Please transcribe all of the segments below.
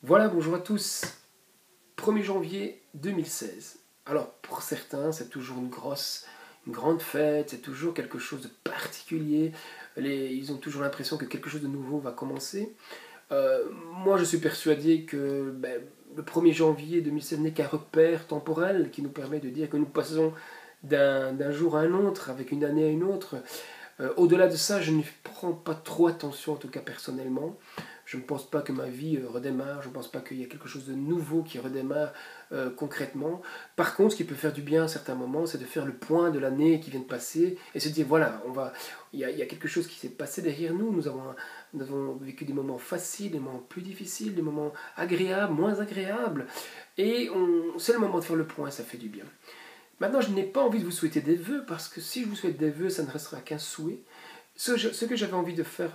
Voilà, bonjour à tous. 1er janvier 2016. Alors, pour certains, c'est toujours une grande fête, c'est toujours quelque chose de particulier. Ils ont toujours l'impression que quelque chose de nouveau va commencer. Moi, je suis persuadé que le 1er janvier 2016 n'est qu'un repère temporel qui nous permet de dire que nous passons d'un jour à un autre, avec une année à une autre. Au-delà de ça, je ne prends pas trop attention, en tout cas personnellement. Je ne pense pas que ma vie redémarre, je ne pense pas qu'il y a quelque chose de nouveau qui redémarre concrètement. Par contre, ce qui peut faire du bien à certains moments, c'est de faire le point de l'année qui vient de passer et se dire, voilà, il y a quelque chose qui s'est passé derrière nous, nous avons vécu des moments faciles, des moments plus difficiles, des moments agréables, moins agréables, et c'est le moment de faire le point, ça fait du bien. Maintenant, je n'ai pas envie de vous souhaiter des vœux, parce que si je vous souhaite des vœux, ça ne restera qu'un souhait. Ce que j'avais envie de faire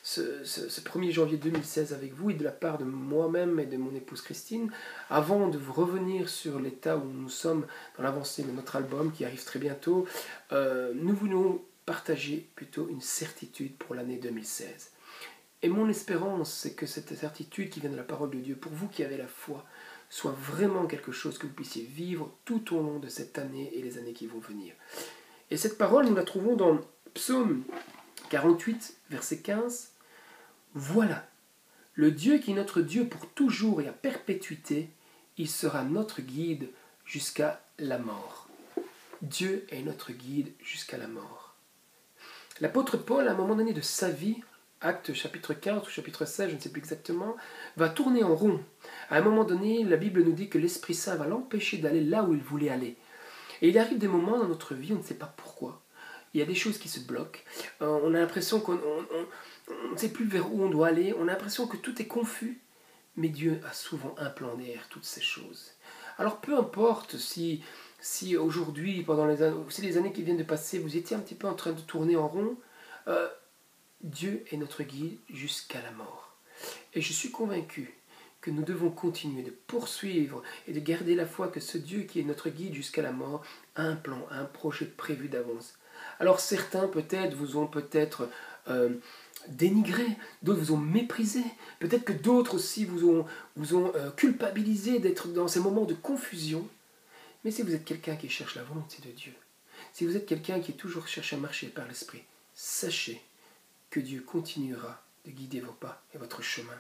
ce 1er janvier 2016 avec vous, et de la part de moi-même et de mon épouse Christine, avant de vous revenir sur l'état où nous sommes dans l'avancée de notre album qui arrive très bientôt, nous voulons partager plutôt une certitude pour l'année 2016. Et mon espérance, c'est que cette certitude qui vient de la parole de Dieu, pour vous qui avez la foi, soit vraiment quelque chose que vous puissiez vivre tout au long de cette année et les années qui vont venir. Et cette parole, nous la trouvons dans Psaume 48, verset 15. Voilà, le Dieu qui est notre Dieu pour toujours et à perpétuité, il sera notre guide jusqu'à la mort. Dieu est notre guide jusqu'à la mort. L'apôtre Paul, à un moment donné de sa vie, Actes chapitre 15 ou chapitre 16, je ne sais plus exactement, va tourner en rond. À un moment donné, la Bible nous dit que l'Esprit Saint va l'empêcher d'aller là où il voulait aller. Et il arrive des moments dans notre vie, on ne sait pas pourquoi. Il y a des choses qui se bloquent. On a l'impression qu'on ne sait plus vers où on doit aller. On a l'impression que tout est confus. Mais Dieu a souvent un plan derrière toutes ces choses. Alors peu importe si aujourd'hui, si les années qui viennent de passer, vous étiez un petit peu en train de tourner en rond, Dieu est notre guide jusqu'à la mort. Et je suis convaincu que nous devons continuer de poursuivre et de garder la foi que ce Dieu qui est notre guide jusqu'à la mort a un plan, a un projet prévu d'avance. Alors certains peut-être vous ont dénigré, d'autres vous ont méprisé, peut-être que d'autres aussi vous ont culpabilisé d'être dans ces moments de confusion. Mais si vous êtes quelqu'un qui cherche la volonté de Dieu, si vous êtes quelqu'un qui toujours cherche à marcher par l'Esprit, sachez que Dieu continuera de guider vos pas et votre chemin.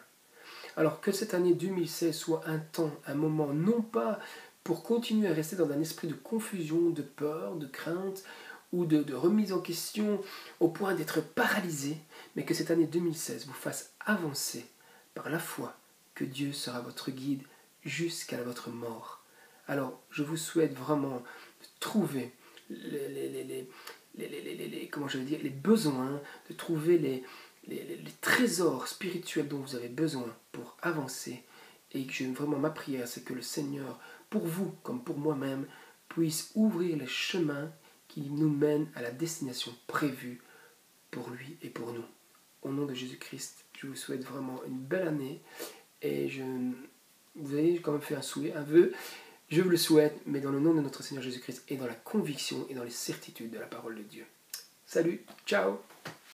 Alors que cette année 2016 soit un temps, un moment, non pas pour continuer à rester dans un esprit de confusion, de peur, de crainte ou de remise en question au point d'être paralysé, mais que cette année 2016 vous fasse avancer par la foi que Dieu sera votre guide jusqu'à votre mort. Alors, je vous souhaite vraiment de trouver les besoins, de trouver les trésors spirituels dont vous avez besoin pour avancer. Et que vraiment ma prière, c'est que le Seigneur, pour vous comme pour moi-même, puisse ouvrir les chemins qui nous mènent à la destination prévue pour lui et pour nous. Au nom de Jésus-Christ, je vous souhaite vraiment une belle année. Et vous avez quand même fait un souhait, un vœu. Je vous le souhaite, mais dans le nom de notre Seigneur Jésus-Christ et dans la conviction et dans les certitudes de la parole de Dieu. Salut, ciao!